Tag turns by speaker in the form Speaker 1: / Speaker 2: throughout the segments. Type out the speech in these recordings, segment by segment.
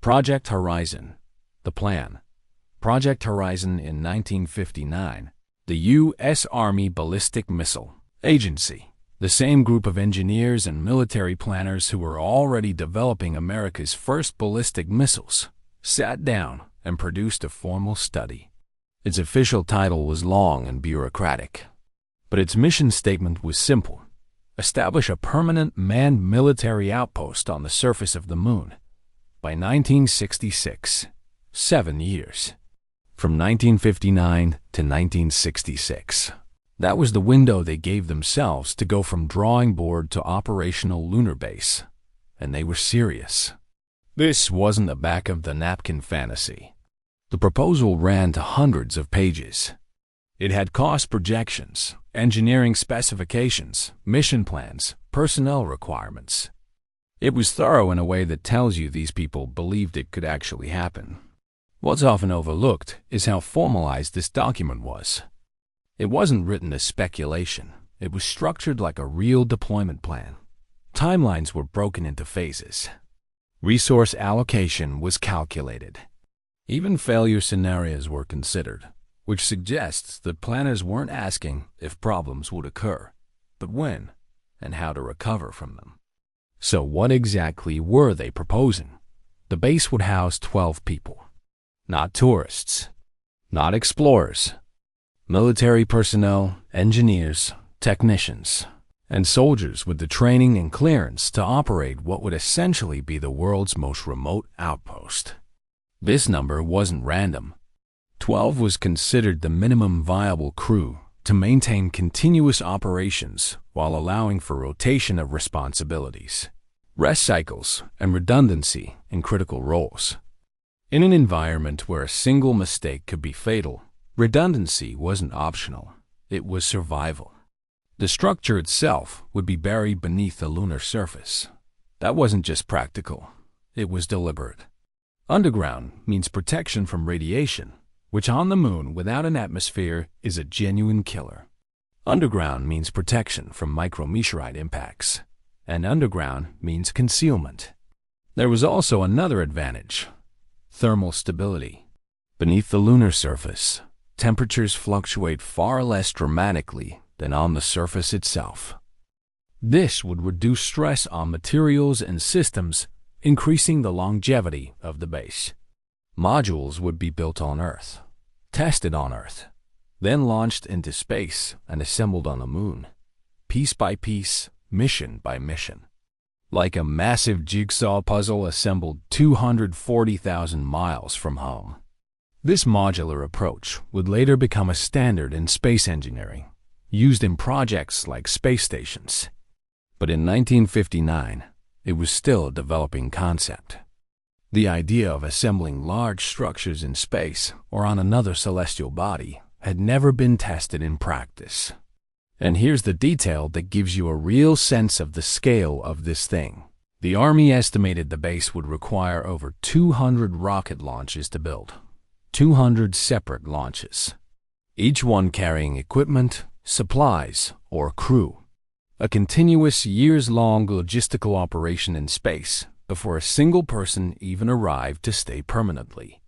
Speaker 1: Project Horizon. The plan. Project Horizon in 1959. The U.S. Army Ballistic Missile Agency. The same group of engineers and military planners who were already developing America's first ballistic missiles sat down and produced a formal study. Its official title was long and bureaucratic, but its mission statement was simple: establish a permanent manned military outpost on the surface of the moon by 1966. 7 years. From 1959 to 1966. That was the window they gave themselves to go from drawing board to operational lunar base. And they were serious. This wasn't a back-of-the-napkin fantasy. The proposal ran to hundreds of pages. It had cost projections, engineering specifications, mission plans, personnel requirements. It was thorough in a way that tells you these people believed it could actually happen. What's often overlooked is how formalized this document was. It wasn't written as speculation. It was structured like a real deployment plan. Timelines were broken into phases. Resource allocation was calculated. Even failure scenarios were considered, which suggests that planners weren't asking if problems would occur, but when and how to recover from them. So what exactly were they proposing? The base would house 12 people. Not tourists, not explorers, military personnel, engineers, technicians, and soldiers with the training and clearance to operate what would essentially be the world's most remote outpost. This number wasn't random. 12 was considered the minimum viable crew to maintain continuous operations while allowing for rotation of responsibilities, rest cycles, and redundancy in critical roles. In an environment where a single mistake could be fatal, redundancy wasn't optional. It was survival. The structure itself would be buried beneath the lunar surface. That wasn't just practical. It was deliberate. Underground means protection from radiation, which on the moon without an atmosphere is a genuine killer. Underground means protection from micrometeorite impacts, and underground means concealment. There was also another advantage: thermal stability. Beneath the lunar surface, temperatures fluctuate far less dramatically than on the surface itself. This would reduce stress on materials and systems, increasing the longevity of the base. Modules would be built on Earth, tested on Earth, then launched into space and assembled on the moon, piece by piece, mission by mission. Like a massive jigsaw puzzle assembled 240,000 miles from home. This modular approach would later become a standard in space engineering, used in projects like space stations. But in 1959, it was still a developing concept. The idea of assembling large structures in space or on another celestial body had never been tested in practice. And here's the detail that gives you a real sense of the scale of this thing. The Army estimated the base would require over 200 rocket launches to build. 200 separate launches, each one carrying equipment, supplies, or crew. A continuous years-long logistical operation in space before a single person even arrived to stay permanently.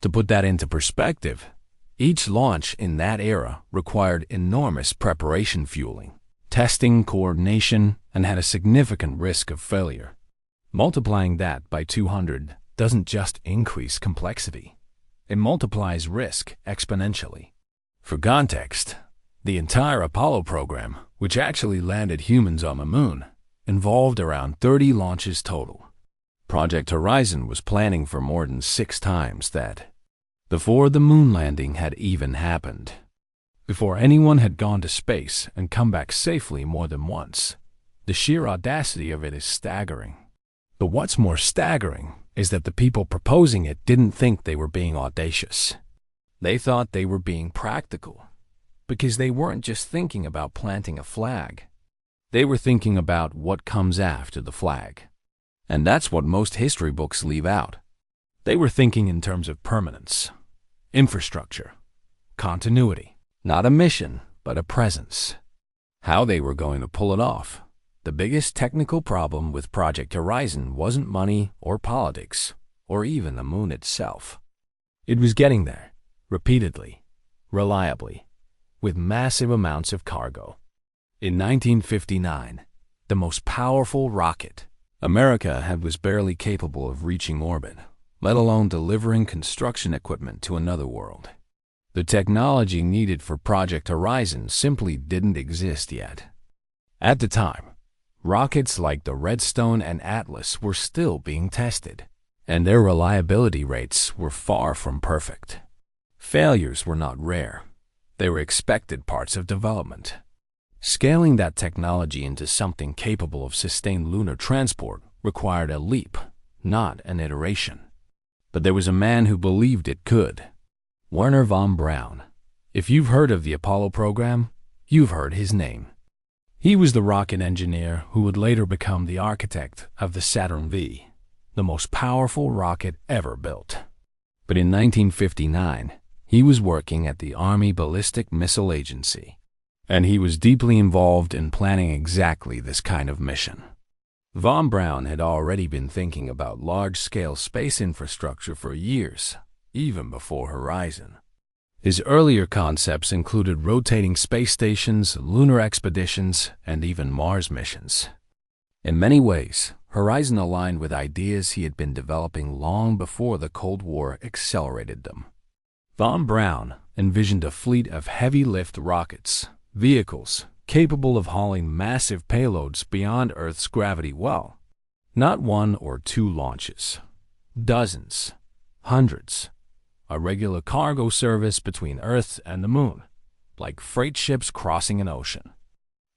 Speaker 1: To put that into perspective, each launch in that era required enormous preparation fueling, testing, coordination, and had a significant risk of failure. Multiplying that by 200 doesn't just increase complexity. It multiplies risk exponentially. For context, the entire Apollo program, which actually landed humans on the moon, involved around 30 launches total. Project Horizon was planning for more than 6 times that. Before the moon landing had even happened. Before anyone had gone to space and come back safely more than once. The sheer audacity of it is staggering. But what's more staggering is that the people proposing it didn't think they were being audacious. They thought they were being practical, because they weren't just thinking about planting a flag. They were thinking about what comes after the flag. And that's what most history books leave out. They were thinking in terms of permanence, infrastructure, continuity, not a mission, but a presence. How they were going to pull it off. The biggest technical problem with Project Horizon wasn't money or politics or even the moon itself. It was getting there, repeatedly, reliably, with massive amounts of cargo. In 1959, the most powerful rocket America was barely capable of reaching orbit, let alone delivering construction equipment to another world. The technology needed for Project Horizon simply didn't exist yet. At the time, rockets like the Redstone and Atlas were still being tested, and their reliability rates were far from perfect. Failures were not rare. They were expected parts of development. Scaling that technology into something capable of sustained lunar transport required a leap, not an iteration. But there was a man who believed it could. Wernher von Braun. If you've heard of the Apollo program, you've heard his name. He was the rocket engineer who would later become the architect of the Saturn V, the most powerful rocket ever built. But in 1959, he was working at the Army Ballistic Missile Agency, and he was deeply involved in planning exactly this kind of mission. Von Braun had already been thinking about large-scale space infrastructure for years, even before Horizon. His earlier concepts included rotating space stations, lunar expeditions, and even Mars missions. In many ways, Horizon aligned with ideas he had been developing long before the Cold War accelerated them. Von Braun envisioned a fleet of heavy-lift rockets, vehicles capable of hauling massive payloads beyond Earth's gravity well. Not one or two launches, dozens, hundreds. A regular cargo service between Earth and the Moon, like freight ships crossing an ocean.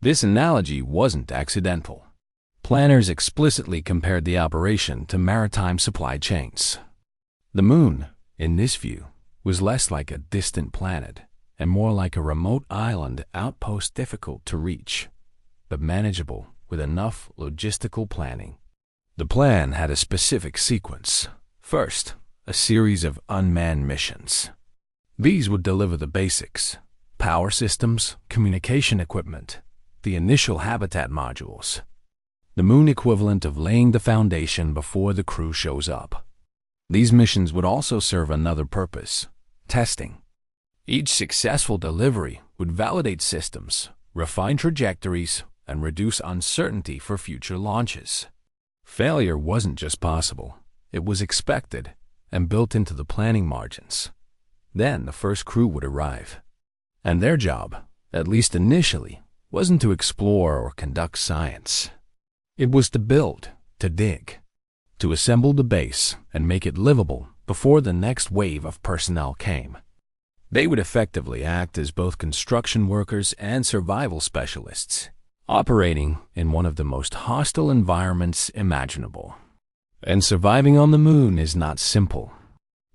Speaker 1: This analogy wasn't accidental. Planners explicitly compared the operation to maritime supply chains. The Moon, in this view, was less like a distant planet and more like a remote island outpost difficult to reach, but manageable with enough logistical planning. The plan had a specific sequence. First, a series of unmanned missions. These would deliver the basics: power systems, communication equipment, the initial habitat modules, the Moon equivalent of laying the foundation before the crew shows up. These missions would also serve another purpose: testing. Each successful delivery would validate systems, refine trajectories, and reduce uncertainty for future launches. Failure wasn't just possible, it was expected and built into the planning margins. Then the first crew would arrive. And their job, at least initially, wasn't to explore or conduct science. It was to build, to dig, to assemble the base and make it livable before the next wave of personnel came. They would effectively act as both construction workers and survival specialists, operating in one of the most hostile environments imaginable. And surviving on the Moon is not simple.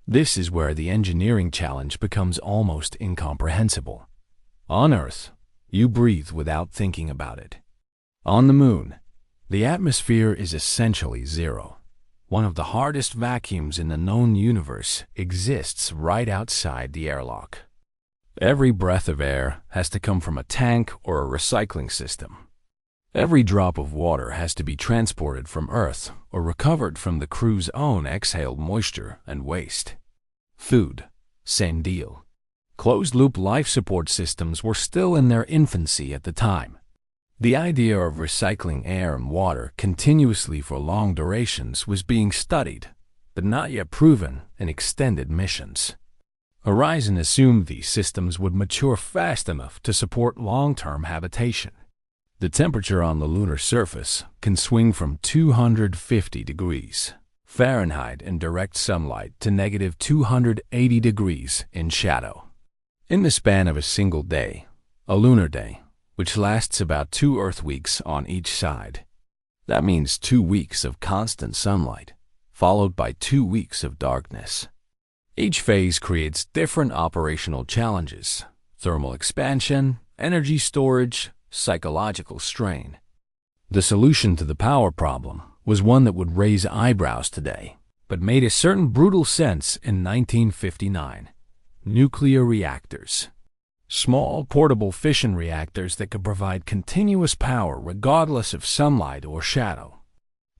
Speaker 1: This is where the engineering challenge becomes almost incomprehensible. On Earth, you breathe without thinking about it. On the Moon, the atmosphere is essentially zero. One of the hardest vacuums in the known universe exists right outside the airlock. Every breath of air has to come from a tank or a recycling system. Every drop of water has to be transported from Earth or recovered from the crew's own exhaled moisture and waste. Food, same deal. Closed-loop life support systems were still in their infancy at the time. The idea of recycling air and water continuously for long durations was being studied, but not yet proven in extended missions. Horizon assumed these systems would mature fast enough to support long-term habitation. The temperature on the lunar surface can swing from 250 degrees Fahrenheit in direct sunlight to negative 280 degrees in shadow. In the span of a single day, a lunar day, which lasts about 2 Earth weeks on each side. That means 2 weeks of constant sunlight, followed by 2 weeks of darkness. Each phase creates different operational challenges: thermal expansion, energy storage, psychological strain. The solution to the power problem was one that would raise eyebrows today, but made a certain brutal sense in 1959. Nuclear reactors. Small, portable fission reactors that could provide continuous power regardless of sunlight or shadow.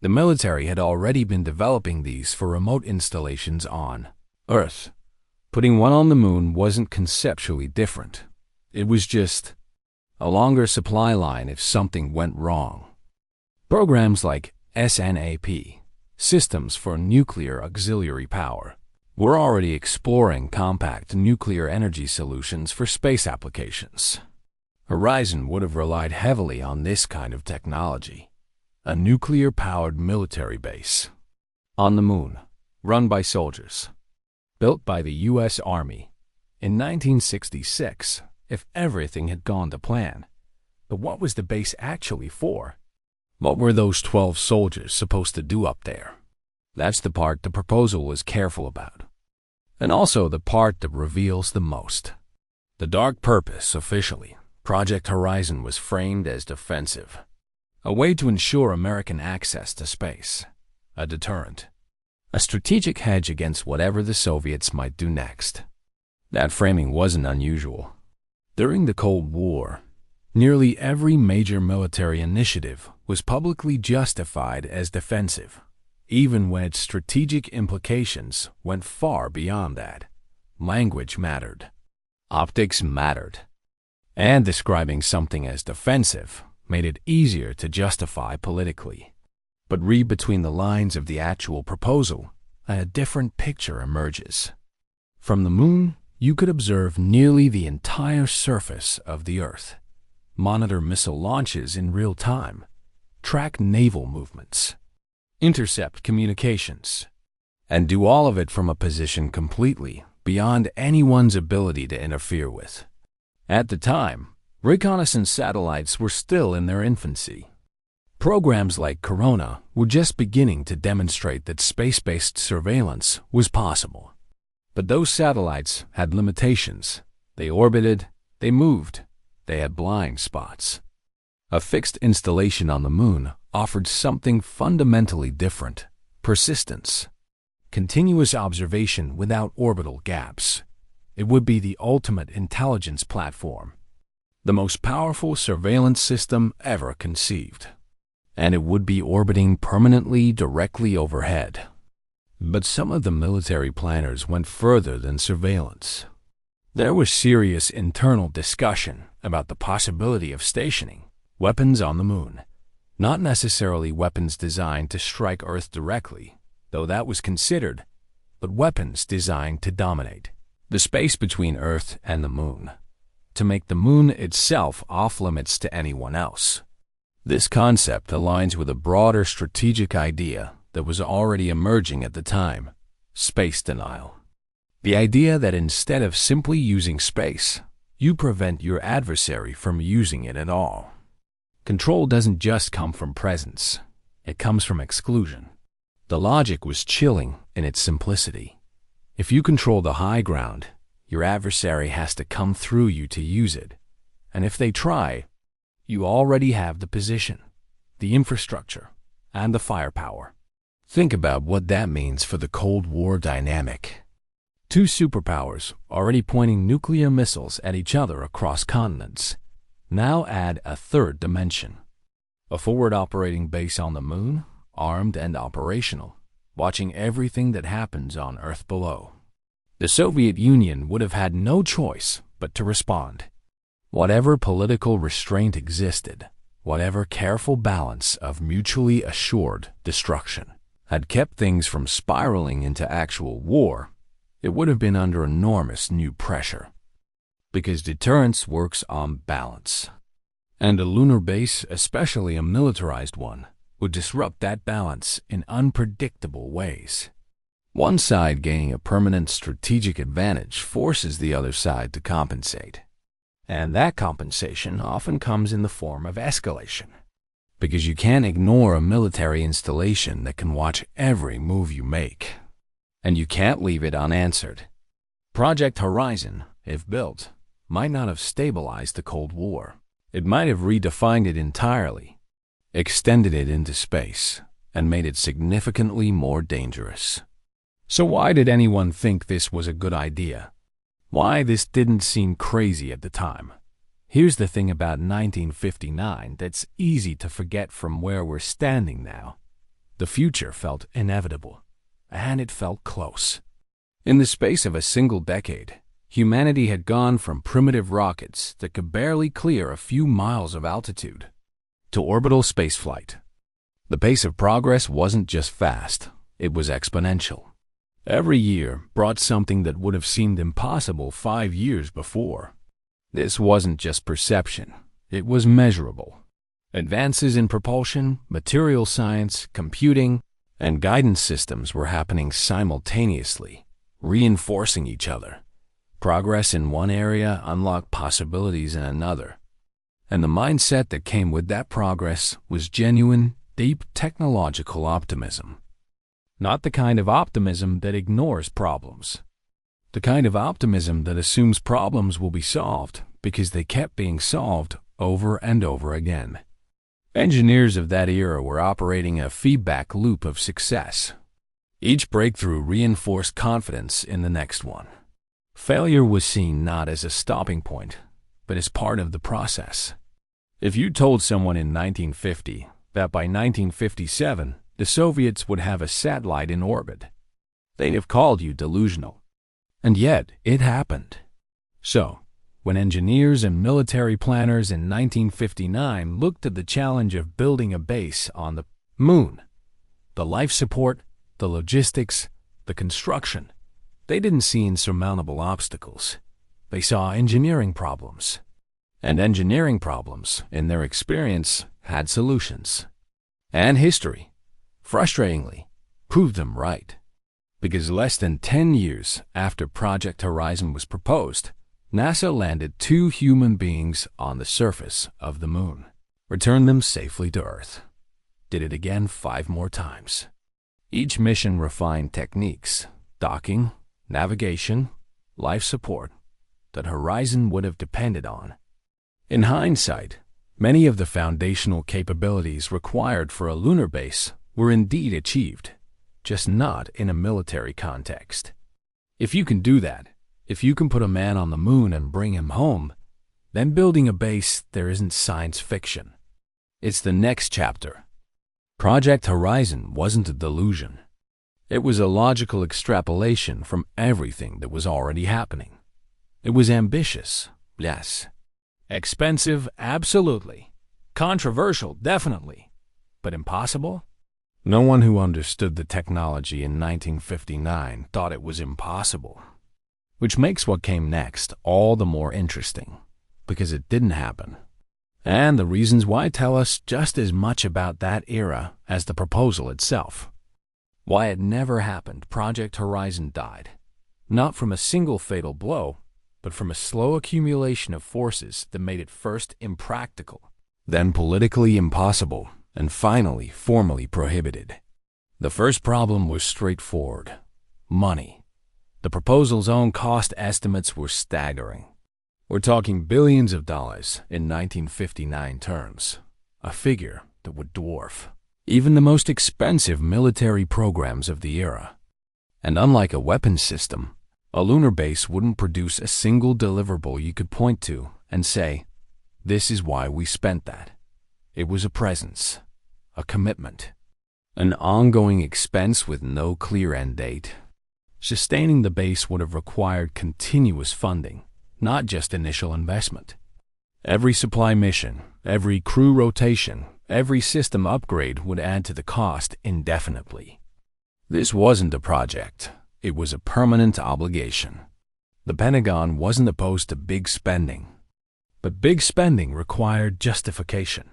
Speaker 1: The military had already been developing these for remote installations on Earth. Putting one on the moon wasn't conceptually different. It was just a longer supply line if something went wrong. Programs like SNAP, Systems for Nuclear Auxiliary Power, were already exploring compact nuclear energy solutions for space applications. Horizon would have relied heavily on this kind of technology. A nuclear-powered military base on the moon, run by soldiers, built by the U.S. Army in 1966, if everything had gone to plan. But what was the base actually for? What were those 12 soldiers supposed to do up there? That's the part the proposal was careful about. And also the part that reveals the most. The dark purpose, officially, Project Horizon was framed as defensive. A way to ensure American access to space. A deterrent. A strategic hedge against whatever the Soviets might do next. That framing wasn't unusual. During the Cold War, nearly every major military initiative was publicly justified as defensive, even when its strategic implications went far beyond that. Language mattered. Optics mattered. And describing something as defensive made it easier to justify politically. But read between the lines of the actual proposal, a different picture emerges. From the moon, you could observe nearly the entire surface of the Earth, monitor missile launches in real time, track naval movements, intercept communications, and do all of it from a position completely beyond anyone's ability to interfere with. At the time, reconnaissance satellites were still in their infancy. Programs like Corona were just beginning to demonstrate that space-based surveillance was possible. But those satellites had limitations. They orbited, they moved, they had blind spots. A fixed installation on the moon offered something fundamentally different: persistence. Continuous observation without orbital gaps. It would be the ultimate intelligence platform. The most powerful surveillance system ever conceived. And it would be orbiting permanently directly overhead. But some of the military planners went further than surveillance. There was serious internal discussion about the possibility of stationing weapons on the moon. Not necessarily weapons designed to strike Earth directly, though that was considered, but weapons designed to dominate the space between Earth and the moon, to make the moon itself off-limits to anyone else. This concept aligns with a broader strategic idea that was already emerging at the time: space denial. The idea that instead of simply using space, you prevent your adversary from using it at all. Control doesn't just come from presence, it comes from exclusion. The logic was chilling in its simplicity. If you control the high ground, your adversary has to come through you to use it. And if they try, you already have the position, the infrastructure, and the firepower. Think about what that means for the Cold War dynamic. Two superpowers already pointing nuclear missiles at each other across continents. Now add a third dimension. A forward operating base on the moon, armed and operational, watching everything that happens on Earth below. The Soviet Union would have had no choice but to respond. Whatever political restraint existed, whatever careful balance of mutually assured destruction had kept things from spiraling into actual war, it would have been under enormous new pressure. Because deterrence works on balance. And a lunar base, especially a militarized one, would disrupt that balance in unpredictable ways. One side gaining a permanent strategic advantage forces the other side to compensate. And that compensation often comes in the form of escalation. Because you can't ignore a military installation that can watch every move you make. And you can't leave it unanswered. Project Horizon, if built, might not have stabilized the Cold War. It might have redefined it entirely, extended it into space, and made it significantly more dangerous. So why did anyone think this was a good idea? Why this didn't seem crazy at the time? Here's the thing about 1959 that's easy to forget from where we're standing now. The future felt inevitable, and it felt close. In the space of a single decade, humanity had gone from primitive rockets that could barely clear a few miles of altitude to orbital spaceflight. The pace of progress wasn't just fast, it was exponential. Every year brought something that would have seemed impossible 5 years before. This wasn't just perception, it was measurable. Advances in propulsion, material science, computing, and guidance systems were happening simultaneously, reinforcing each other. Progress in one area unlocked possibilities in another. And the mindset that came with that progress was genuine, deep technological optimism. Not the kind of optimism that ignores problems. The kind of optimism that assumes problems will be solved because they kept being solved over and over again. Engineers of that era were operating a feedback loop of success. Each breakthrough reinforced confidence in the next one. Failure was seen not as a stopping point, but as part of the process. If you told someone in 1950 that by 1957 the Soviets would have a satellite in orbit, they'd have called you delusional. And yet, it happened. So, when engineers and military planners in 1959 looked at the challenge of building a base on the moon, the life support, the logistics, the construction, they didn't see insurmountable obstacles. They saw engineering problems. And engineering problems, in their experience, had solutions. And history, frustratingly, proved them right. Because less than 10 years after Project Horizon was proposed, NASA landed 2 human beings on the surface of the moon, returned them safely to Earth, did it again 5 more times. Each mission refined techniques, docking, navigation, life support, that Horizon would have depended on. In hindsight, many of the foundational capabilities required for a lunar base were indeed achieved, just not in a military context. If you can do that, if you can put a man on the moon and bring him home, then building a base there isn't science fiction. It's the next chapter. Project Horizon wasn't a delusion. It was a logical extrapolation from everything that was already happening. It was ambitious, yes. Expensive, absolutely. Controversial, definitely. But impossible? No one who understood the technology in 1959 thought it was impossible. Which makes what came next all the more interesting, because it didn't happen. And the reasons why tell us just as much about that era as the proposal itself. Why it never happened, Project Horizon died. Not from a single fatal blow, but from a slow accumulation of forces that made it first impractical, then politically impossible, and finally formally prohibited. The first problem was straightforward: money. The proposal's own cost estimates were staggering. We're talking billions of dollars in 1959 terms, a figure that would dwarf even the most expensive military programs of the era. And unlike a weapons system, a lunar base wouldn't produce a single deliverable you could point to and say, "This is why we spent that." It was a presence, a commitment, an ongoing expense with no clear end date. Sustaining the base would have required continuous funding, not just initial investment. Every supply mission, every crew rotation, every system upgrade would add to the cost indefinitely. This wasn't a project, it was a permanent obligation. The Pentagon wasn't opposed to big spending, but big spending required justification.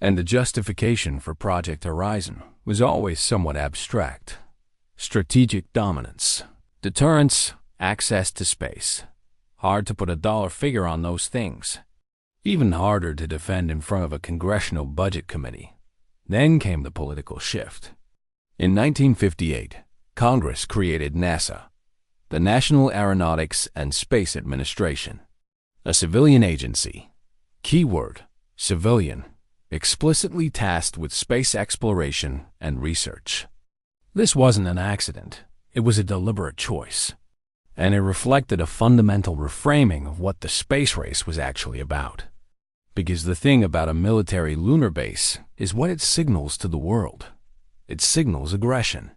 Speaker 1: And the justification for Project Horizon was always somewhat abstract. Strategic dominance, deterrence, access to space. Hard to put a dollar figure on those things. Even harder to defend in front of a congressional budget committee. Then came the political shift. In 1958, Congress created NASA, the National Aeronautics and Space Administration, a civilian agency, keyword, civilian, explicitly tasked with space exploration and research. This wasn't an accident, it was a deliberate choice, and it reflected a fundamental reframing of what the space race was actually about. Because the thing about a military lunar base is what it signals to the world. it signals aggression.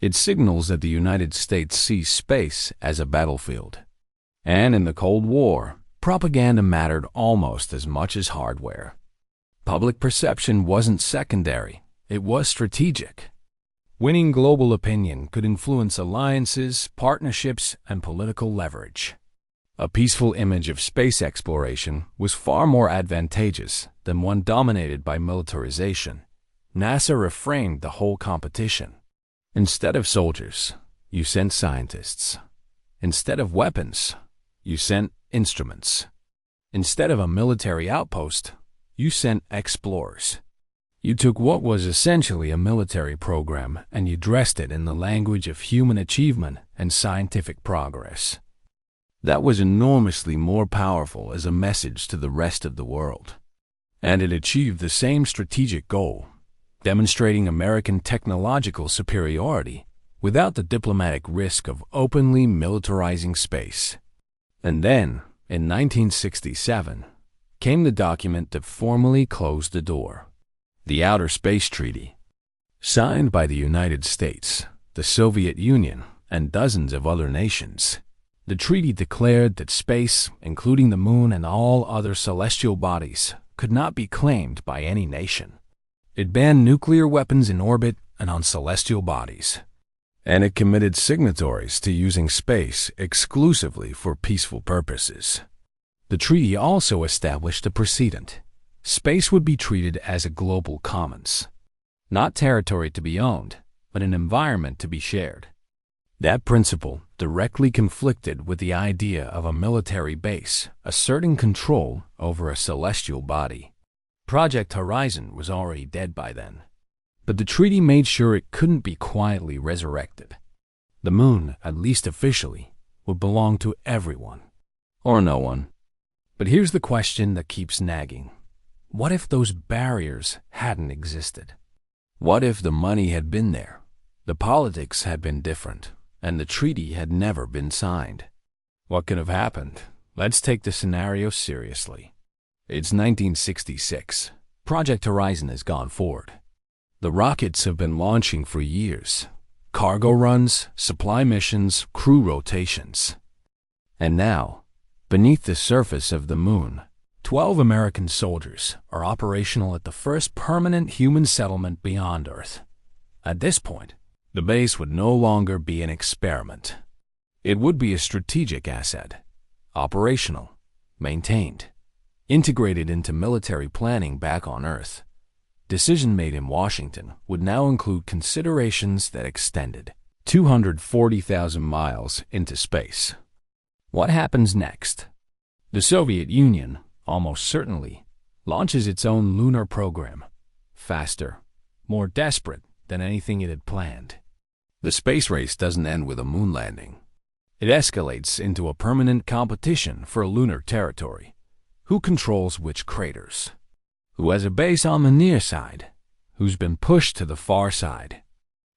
Speaker 1: It signals that the United States sees space as a battlefield. And in the Cold War, propaganda mattered almost as much as hardware. Public perception wasn't secondary, it was strategic. Winning global opinion could influence alliances, partnerships, and political leverage. A peaceful image of space exploration was far more advantageous than one dominated by militarization. NASA reframed the whole competition. Instead of soldiers, you sent scientists. Instead of weapons, you sent instruments. Instead of a military outpost, you sent explorers. You took what was essentially a military program and you dressed it in the language of human achievement and scientific progress. That was enormously more powerful as a message to the rest of the world. And it achieved the same strategic goal, demonstrating American technological superiority without the diplomatic risk of openly militarizing space. And then, in 1967, came the document that formally closed the door. The Outer Space Treaty. Signed by the United States, the Soviet Union, and dozens of other nations, the treaty declared that space, including the moon and all other celestial bodies, could not be claimed by any nation. It banned nuclear weapons in orbit and on celestial bodies. And it committed signatories to using space exclusively for peaceful purposes. The treaty also established a precedent. Space would be treated as a global commons, not territory to be owned, but an environment to be shared. That principle directly conflicted with the idea of a military base asserting control over a celestial body. Project Horizon was already dead by then, but the treaty made sure it couldn't be quietly resurrected. The moon, at least officially, would belong to everyone, or no one. But here's the question that keeps nagging. What if those barriers hadn't existed? What if the money had been there, the politics had been different, and the treaty had never been signed? What could have happened? Let's take the scenario seriously. It's 1966. Project Horizon has gone forward. The rockets have been launching for years. Cargo runs, supply missions, crew rotations. And now, beneath the surface of the moon, 12 American soldiers are operational at the first permanent human settlement beyond Earth. At this point, the base would no longer be an experiment. It would be a strategic asset, operational, maintained, integrated into military planning back on Earth. Decision made in Washington would now include considerations that extended 240,000 miles into space. What happens next? The Soviet Union, almost certainly, launches its own lunar program, faster, more desperate than anything it had planned. The space race doesn't end with a moon landing. It escalates into a permanent competition for lunar territory. Who controls which craters? Who has a base on the near side? Who's been pushed to the far side?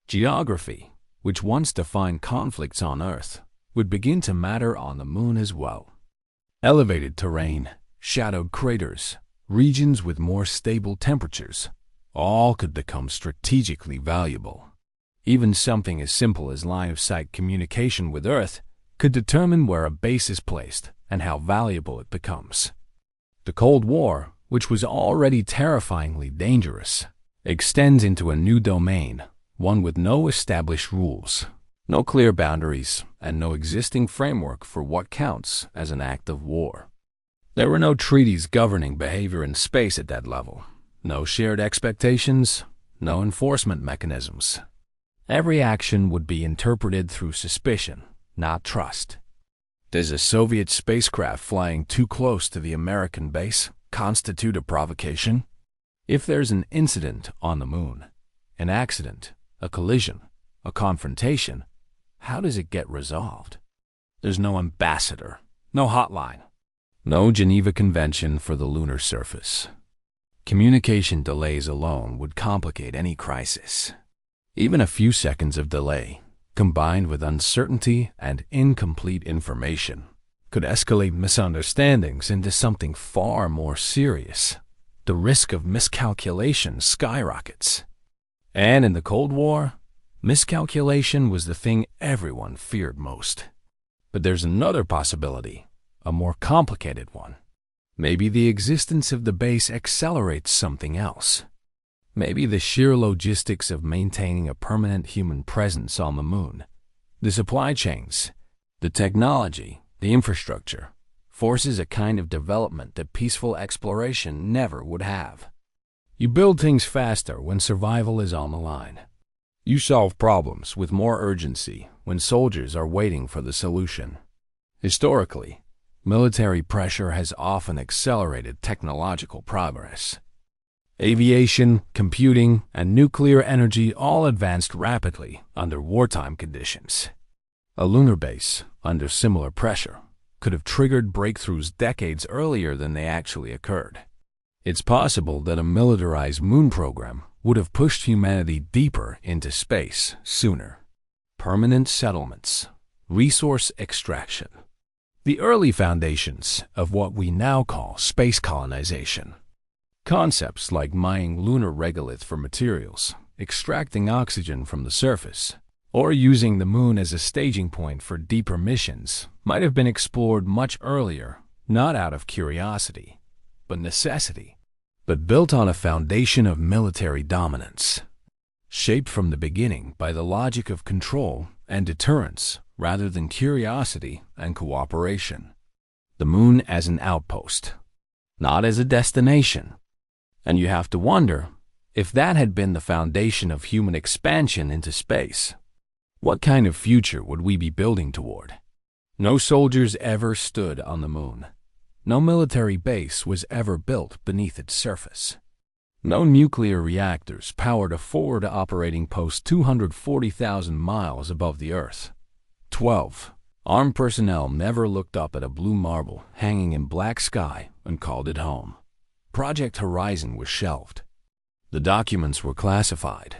Speaker 1: Geography, which once defined conflicts on Earth, would begin to matter on the moon as well. Elevated terrain, shadowed craters, regions with more stable temperatures, all could become strategically valuable. Even something as simple as line-of-sight communication with Earth could determine where a base is placed and how valuable it becomes. The Cold War, which was already terrifyingly dangerous, extends into a new domain, one with no established rules, no clear boundaries, and no existing framework for what counts as an act of war. There were no treaties governing behavior in space at that level, no shared expectations, no enforcement mechanisms. Every action would be interpreted through suspicion, not trust. Does a Soviet spacecraft flying too close to the American base constitute a provocation? If there's an incident on the moon, an accident, a collision, a confrontation, how does it get resolved? There's no ambassador, no hotline, no Geneva Convention for the lunar surface. Communication delays alone would complicate any crisis. Even a few seconds of delay, combined with uncertainty and incomplete information, could escalate misunderstandings into something far more serious. The risk of miscalculation skyrockets. And in the Cold War, miscalculation was the thing everyone feared most. But there's another possibility, a more complicated one. Maybe the existence of the base accelerates something else. Maybe the sheer logistics of maintaining a permanent human presence on the moon, the supply chains, the technology, the infrastructure, forces a kind of development that peaceful exploration never would have. You build things faster when survival is on the line. You solve problems with more urgency when soldiers are waiting for the solution. Historically, military pressure has often accelerated technological progress. Aviation, computing, and nuclear energy all advanced rapidly under wartime conditions. A lunar base, under similar pressure, could have triggered breakthroughs decades earlier than they actually occurred. It's possible that a militarized moon program would have pushed humanity deeper into space sooner. Permanent settlements, resource extraction, the early foundations of what we now call space colonization. Concepts like mining lunar regolith for materials, extracting oxygen from the surface, or using the moon as a staging point for deeper missions might have been explored much earlier, not out of curiosity, but necessity, but built on a foundation of military dominance, shaped from the beginning by the logic of control and deterrence rather than curiosity and cooperation. The moon as an outpost, not as a destination. And you have to wonder, if that had been the foundation of human expansion into space, what kind of future would we be building toward? No soldiers ever stood on the moon. No military base was ever built beneath its surface. No nuclear reactors powered a forward operating post 240,000 miles above the Earth. 12. Armed personnel never looked up at a blue marble hanging in black sky and called it home. Project Horizon was shelved. The documents were classified.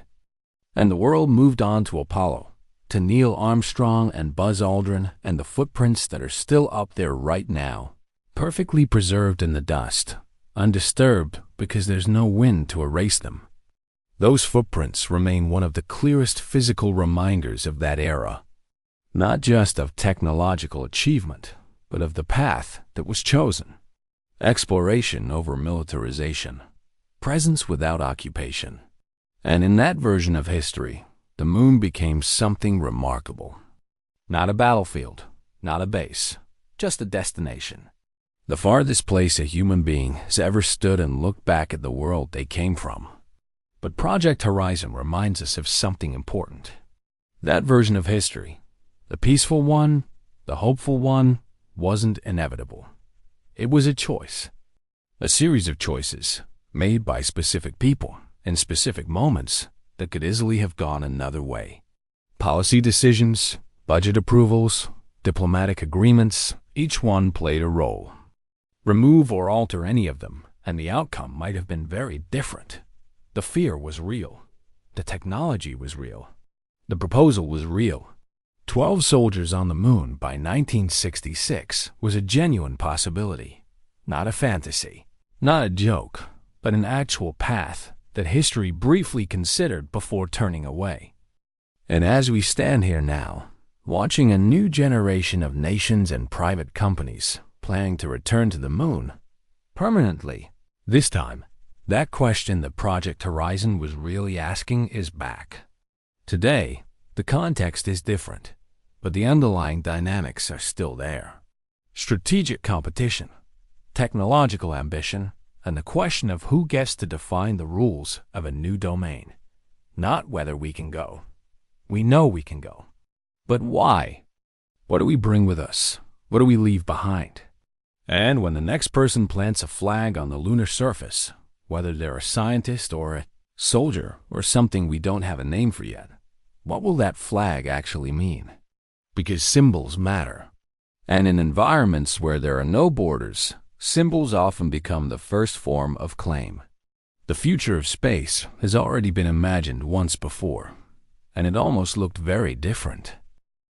Speaker 1: And the world moved on to Apollo, to Neil Armstrong and Buzz Aldrin and the footprints that are still up there right now, perfectly preserved in the dust, undisturbed because there's no wind to erase them. Those footprints remain one of the clearest physical reminders of that era, not just of technological achievement, but of the path that was chosen. Exploration over militarization, presence without occupation. And in that version of history, the moon became something remarkable. Not a battlefield, not a base, just a destination. The farthest place a human being has ever stood and looked back at the world they came from. But Project Horizon reminds us of something important. That version of history, the peaceful one, the hopeful one, wasn't inevitable. It was a choice, a series of choices made by specific people in specific moments that could easily have gone another way. Policy decisions, budget approvals, diplomatic agreements, each one played a role. Remove or alter any of them, and the outcome might have been very different. The fear was real. The technology was real. The proposal was real. 12 soldiers on the moon by 1966 was a genuine possibility, not a fantasy, not a joke, but an actual path that history briefly considered before turning away. And as we stand here now, watching a new generation of nations and private companies planning to return to the moon permanently, this time, that question that Project Horizon was really asking is back. Today, the context is different, but the underlying dynamics are still there. Strategic competition, technological ambition, and the question of who gets to define the rules of a new domain. Not whether we can go. We know we can go. But why? What do we bring with us? What do we leave behind? And when the next person plants a flag on the lunar surface, whether they're a scientist or a soldier or something we don't have a name for yet, what will that flag actually mean? Because symbols matter. And in environments where there are no borders, symbols often become the first form of claim. The future of space has already been imagined once before, and it almost looked very different.